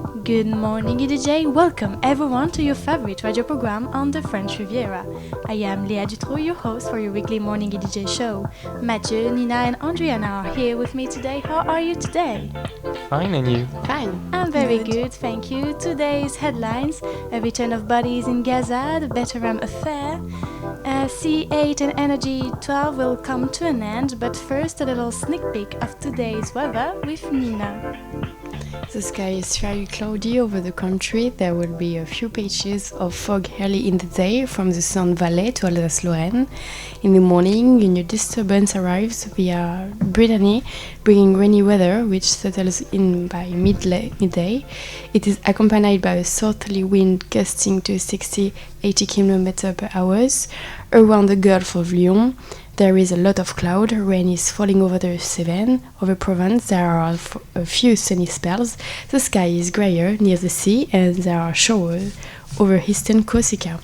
Good morning EDJ, welcome everyone to your favorite radio program on the French Riviera. I am Léa Dutroux, your host for your weekly Morning EDJ show. Mathieu, Nina and Andriana are here with me today. How are you today? Fine, and you? Fine. I'm very good, thank you. Today's headlines: a return of bodies in Gaza, the Bétharram affair, C8 and Energy 12 will come to an end, but first a little sneak peek of today's weather with Nina. The sky is very cloudy over the country. There will be a few patches of fog early in the day from the Sound Valley to Alsace-Lorraine. In the morning, a new disturbance arrives via Brittany, bringing rainy weather, which settles in by midday. It is accompanied by a southerly wind gusting to 60-80 km per hour. Around the Gulf of Lyon, there is a lot of cloud. Rain is falling over the Cevennes. Over Provence, there are a few sunny spells. The sky is grayer near the sea, and there are showers over eastern Corsica.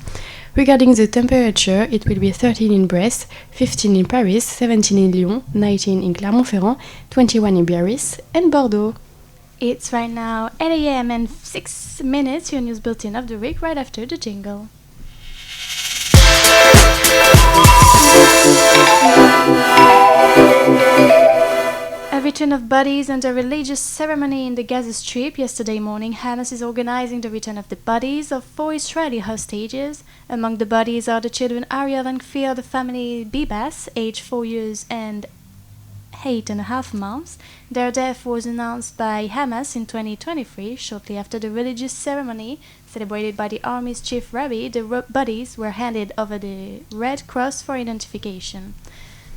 Regarding the temperature, it will be 13 in Brest, 15 in Paris, 17 in Lyon, 19 in Clermont-Ferrand, 21 in Biarritz, and Bordeaux. It's right now 8 a.m. and 6 minutes, your news bulletin of the week right after the jingle. A return of bodies and a religious ceremony in the Gaza Strip. Yesterday morning, Hamas is organizing the return of the bodies of 4 Israeli hostages. Among the bodies are the children Ariel and Kfir, the family Bibas, aged 4 years and 8.5 months. Their death was announced by Hamas in 2023. Shortly after the religious ceremony, celebrated by the army's chief rabbi, the bodies were handed over the Red Cross for identification.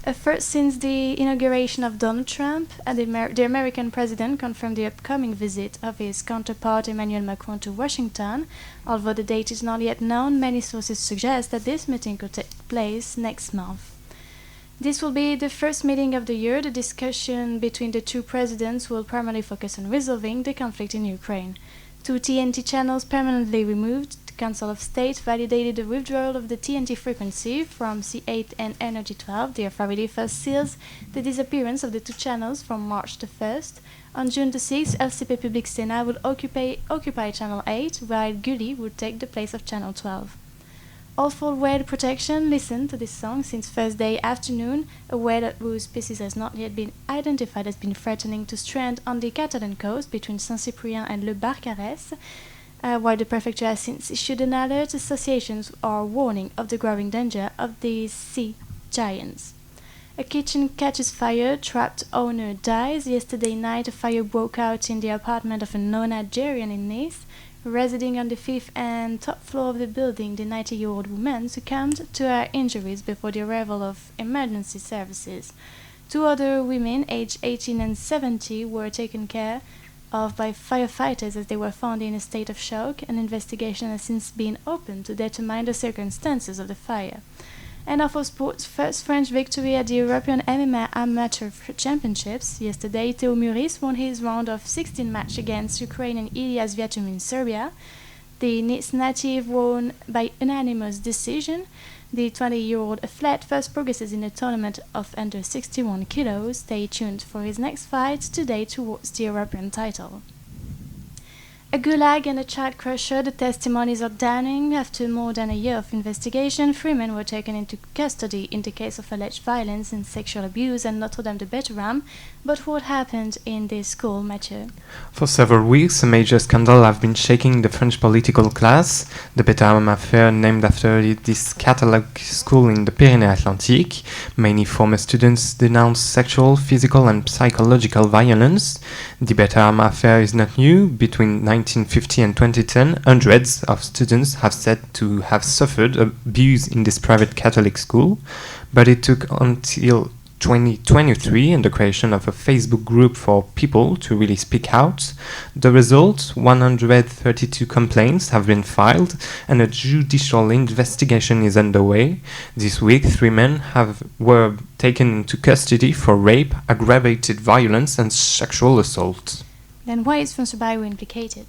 A first since the inauguration of Donald Trump, the American president confirmed the upcoming visit of his counterpart Emmanuel Macron to Washington. Although the date is not yet known, many sources suggest that this meeting could take place next month. This will be the first meeting of the year. The discussion between the two presidents will primarily focus on resolving the conflict in Ukraine. 2 TNT channels permanently removed. The Council of State validated the withdrawal of the TNT frequency from C8 and Energy 12. The authority first seals the disappearance of the 2 channels from March the 1st. On June the 6th, LCP Public Sénat would occupy Channel 8, while Gulli would take the place of Channel 12. All for whale protection, listen to this song since Thursday afternoon. A whale whose species has not yet been identified has been threatening to strand on the Catalan coast between Saint-Cyprien and Le Barcarès. While the prefecture has since issued an alert, associations are warning of the growing danger of these sea giants. A kitchen catches fire, trapped owner dies. Yesterday night, a fire broke out in the apartment of a non-Nigerian in Nice. Residing on the 5th and top floor of the building, the 90-year-old woman succumbed to her injuries before the arrival of emergency services. 2 other women, aged 18 and 70, were taken care of by firefighters as they were found in a state of shock. An investigation has since been opened to determine the circumstances of the fire. And now for sports, first French victory at the European MMA Amateur Championships. Yesterday, Theo Muris won his round of 16 match against Ukrainian Ilias Vyatum in Serbia. The Nice native won by unanimous decision. The 20-year-old athlete first progresses in a tournament of under 61 kilos. Stay tuned for his next fight today towards the European title. A gulag and a child crusher, the testimonies are damning. After more than a year of investigation, 3 men were taken into custody in the case of alleged violence and sexual abuse at Notre-Dame-de-Bétharram. But what happened in this school, Mathieu? For several weeks, a major scandal has been shaking the French political class. The Bétharram affair, named after this Catholic school in the Pyrénées-Atlantique. Many former students denounced sexual, physical and psychological violence. The Bétharram affair is not new. Between 1950 and 2010, hundreds of students have said to have suffered abuse in this private Catholic school, but it took until 2023 and the creation of a Facebook group for people to really speak out. The result, 132 complaints have been filed and a judicial investigation is underway. This week, 3 men were taken into custody for rape, aggravated violence and sexual assault. Then why is François Bayrou implicated?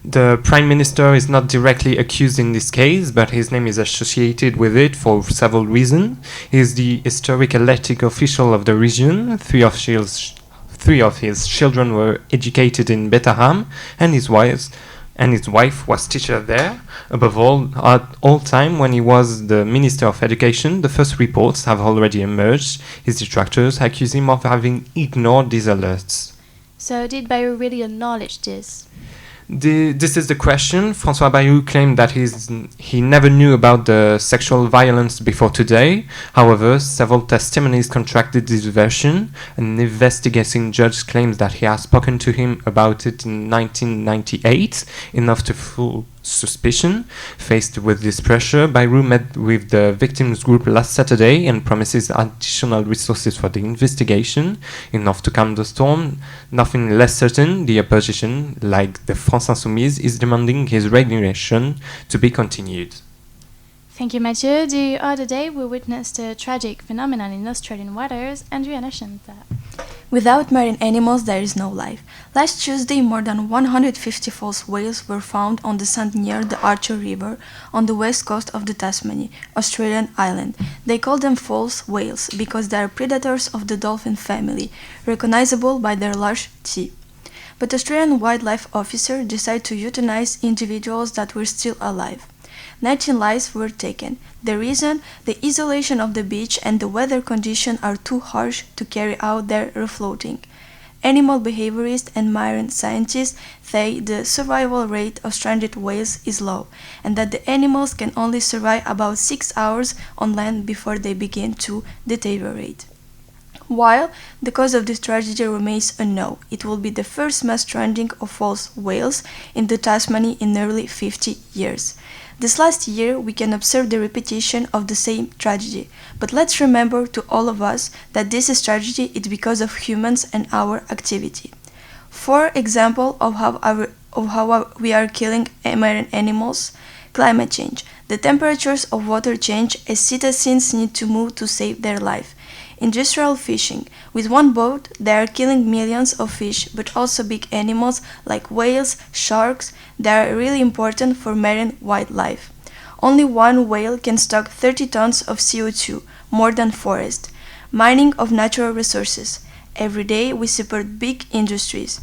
The Prime Minister is not directly accused in this case, but his name is associated with it for several reasons. He is the historic elected official of the region. Three three of his children were educated in Bétharram, and his wife was teacher there. Above all, at all time when he was the Minister of Education, the first reports have already emerged. His detractors accuse him of having ignored these alerts. So did Bayrou really acknowledge this? This is the question. François Bayrou claimed that he never knew about the sexual violence before today. However, several testimonies contradicted this version. An investigating judge claims that he has spoken to him about it in 1998, enough to full suspicion. Faced with this pressure, Bayrou met with the victims group last Saturday and promises additional resources for the investigation, enough to calm the storm. Nothing less certain, the opposition, like the France Insoumise, is demanding his regulation to be continued. Thank you, Mathieu. The other day we witnessed a tragic phenomenon in Australian waters. Andrea mentioned that. Without marine animals, there is no life. Last Tuesday, more than 150 false whales were found on the sand near the Archer River on the west coast of the Tasmania, Australian island. They call them false whales because they are predators of the dolphin family, recognizable by their large teeth. But Australian wildlife officers decided to euthanize individuals that were still alive. 19 lives were taken. The reason? The isolation of the beach and the weather conditions are too harsh to carry out their refloating. Animal behaviorists and marine scientists say the survival rate of stranded whales is low, and that the animals can only survive about 6 hours on land before they begin to deteriorate. While the cause of this tragedy remains unknown, it will be the first mass stranding of false whales in the Tasmania in nearly 50 years. This last year, we can observe the repetition of the same tragedy, but let's remember to all of us that this is tragedy is because of humans and our activity. For example, of how we are killing marine animals, climate change. The temperatures of water change as citizens need to move to save their life. Industrial fishing. With one boat, they are killing millions of fish, but also big animals like whales, sharks. They are really important for marine wildlife. Only one whale can stock 30 tons of CO2, more than forest. Mining of natural resources. Every day we support big industries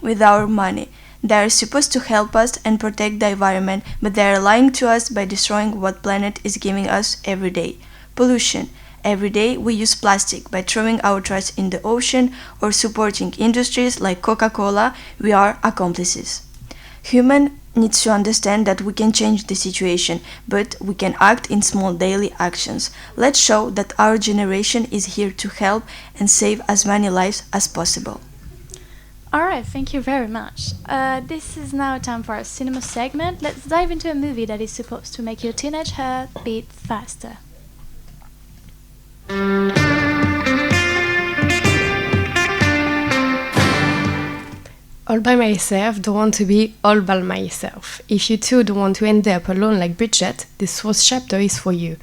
with our money. They are supposed to help us and protect the environment, but they are lying to us by destroying what planet is giving us every day. Pollution. Every day we use plastic. By throwing our trash in the ocean or supporting industries like Coca-Cola, we are accomplices. Human needs to understand that we can change the situation, but we can act in small daily actions. Let's show that our generation is here to help and save as many lives as possible. Alright, thank you very much. This is now time for our cinema segment. Let's dive into a movie that is supposed to make your teenage heart beat faster. All by myself, don't want to be all by myself. If you too don't want to end up alone like Bridget, this fourth chapter is for you.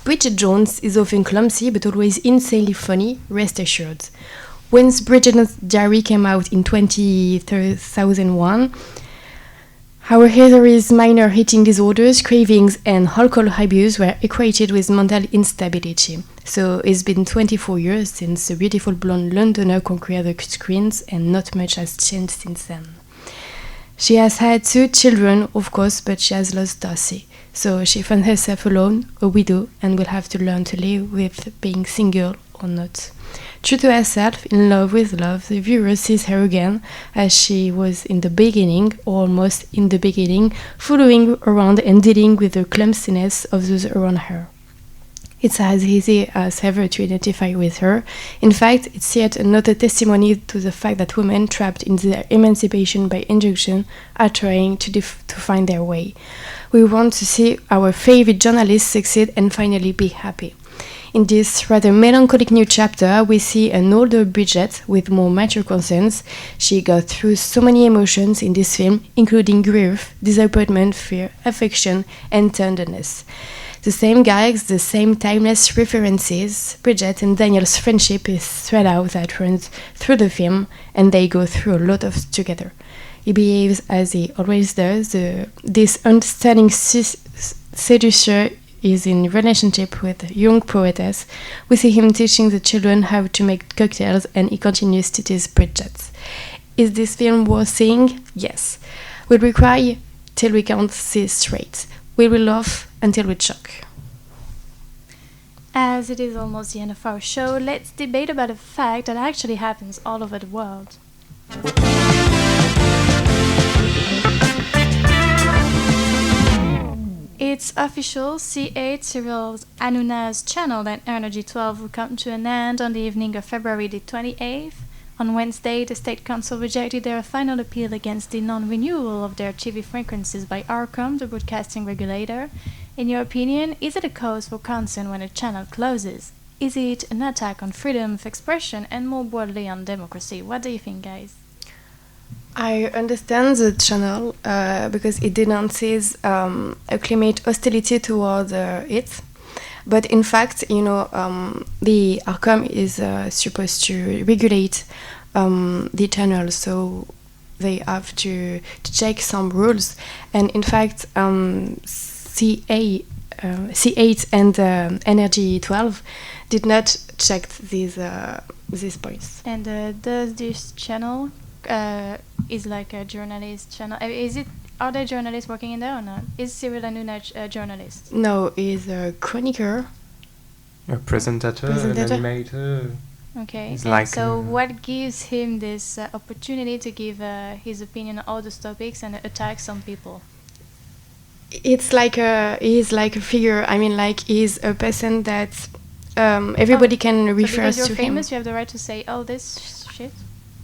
Bridget Jones is often clumsy but always insanely funny, rest assured. When Bridget's Diary came out in 2001, our hero's minor eating disorders, cravings, and alcohol abuse were equated with mental instability. So it's been 24 years since the beautiful blonde Londoner conquered the screens, and not much has changed since then. She has had 2 children, of course, but she has lost Darcy. So she found herself alone, a widow, and will have to learn to live with being single or not. True to herself, in love with love, the viewer sees her again as she was in the beginning, or almost in the beginning, following around and dealing with the clumsiness of those around her. It's as easy as ever to identify with her. In fact, it's yet another testimony to the fact that women trapped in their emancipation by injunction are trying to find their way. We want to see our favorite journalists succeed and finally be happy. In this rather melancholic new chapter, we see an older Bridget with more mature concerns. She got through so many emotions in this film, including grief, disappointment, fear, affection, and tenderness. The same gags, the same timeless references. Bridget and Daniel's friendship is thread out that runs through the film, and they go through a lot of together. He behaves as he always does. This understanding seducer is in relationship with a young poetess. We see him teaching the children how to make cocktails, and he continues to tease Bridget. Is this film worth seeing? Yes. Will we cry till we can't see straight? Will we laugh until we choke? As it is almost the end of our show, let's debate about a fact that actually happens all over the world. It's official, C8 Cyril Hanouna's channel and Energy 12 will come to an end on the evening of February the 28th. On Wednesday, the State Council rejected their final appeal against the non-renewal of their TV frequencies by Arcom, the broadcasting regulator. In your opinion, is it a cause for concern when a channel closes? Is it an attack on freedom of expression and more broadly on democracy? What do you think, guys? I understand the channel because it denounces a climate hostility toward it. But in fact, the Arcom is supposed to regulate the channel, so they have to check some rules. And in fact, C8 and Energy 12 did not check these points. And does this channel is like a journalist channel? Are there journalists working in there or not? Is Cyril Hanouna a journalist? No, he's a chroniqueur. A presentator, an animator. Okay. Like so what gives him this opportunity to give his opinion on all those topics and attack some people? It's like he's like a figure. I mean, like he's a person that everybody can refer because you're to famous, him. You have the right to say all this shit.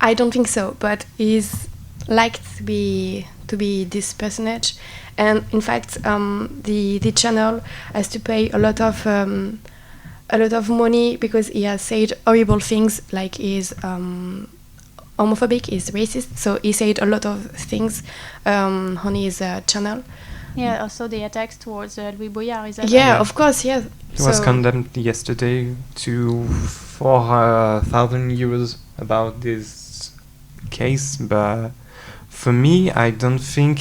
I don't think so, but he's liked to be this personage, and in fact, the channel has to pay a lot of money because he has said horrible things, like he's homophobic, he's racist. So he said a lot of things on his channel. Yeah, also the attacks towards Louis Boyard. Is that Yeah, right? of course, yeah. He was condemned yesterday to 4,000 euros about this case, but for me, I don't think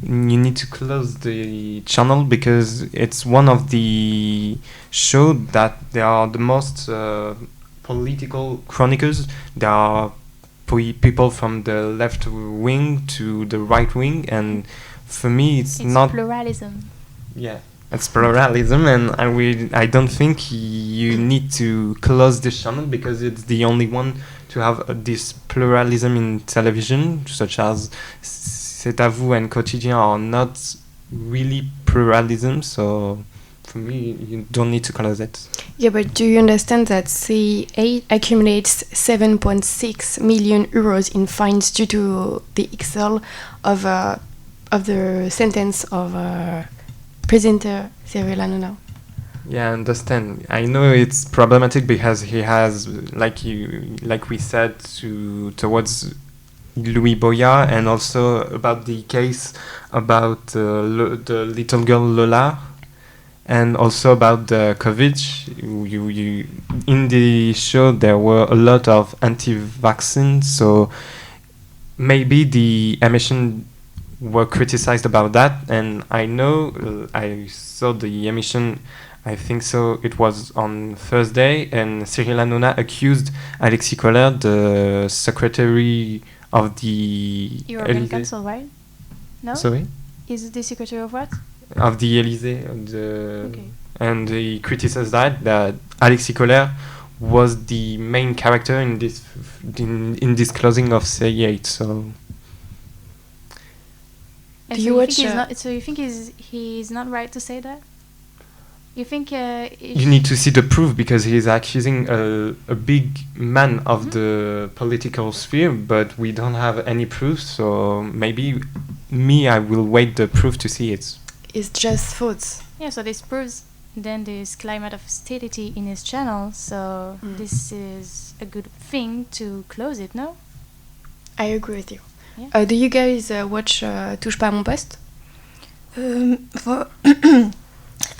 you need to close the channel because it's one of the shows that they are the most political chronicles. There are people from the left wing to the right wing, and for me, it's not pluralism. Yeah, it's pluralism, and I don't think you need to close this channel because it's the only one to have this pluralism in television, such as C'est à vous and Quotidien are not really pluralism, so for me, you don't need to close it. Yeah, but do you understand that C8 accumulates 7.6 million euros in fines due to the excel of the sentence of presenter Cyril Hanouna? Yeah, I understand. I know it's problematic because he has, like we said, towards Louis Boyard, and also about the case about the little girl Lola, and also about the COVID. In the show there were a lot of anti-vaccine, so maybe the emission were criticized about that, and I know I saw the emission. I think so. It was on Thursday, and Cyril Hanouna accused Alexis Kohler, the secretary of the European Council, right? No. Sorry. Is it the secretary of what? Of the Élysée, Okay. And he criticized that Alexis Kohler was the main character in this closing of C8. So. Do you watch? So you think he's not right to say that? You think you need to see the proof because he is accusing a big man of the political sphere, but we don't have any proof. So maybe I will wait the proof to see it. It's just thoughts. Yeah, so this proves then this climate of hostility in his channel. So this is a good thing to close it, no? I agree with you. Yeah. Do you guys watch Touche pas à mon poste?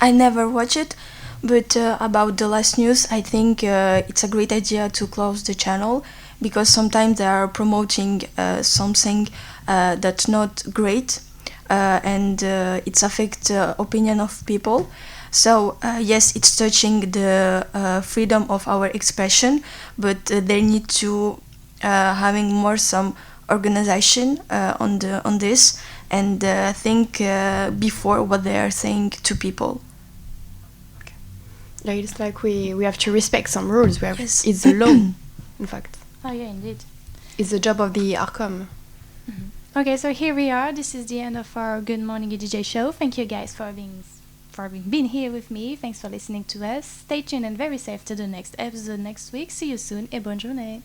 I never watch it, but about the last news, I think it's a great idea to close the channel because sometimes they are promoting something that's not great and it affects opinion of people. So yes, it's touching the freedom of our expression, but they need to having more some organization on this and think before what they are saying to people. Yeah, it's like we have to respect some rules. Yes. It's the law, in fact. Oh yeah, indeed. It's the job of the Arcom. Okay, so here we are. This is the end of our Good Morning EDJ show. Thank you guys for being here with me. Thanks for listening to us. Stay tuned and very safe to the next episode next week. See you soon et bonne journée.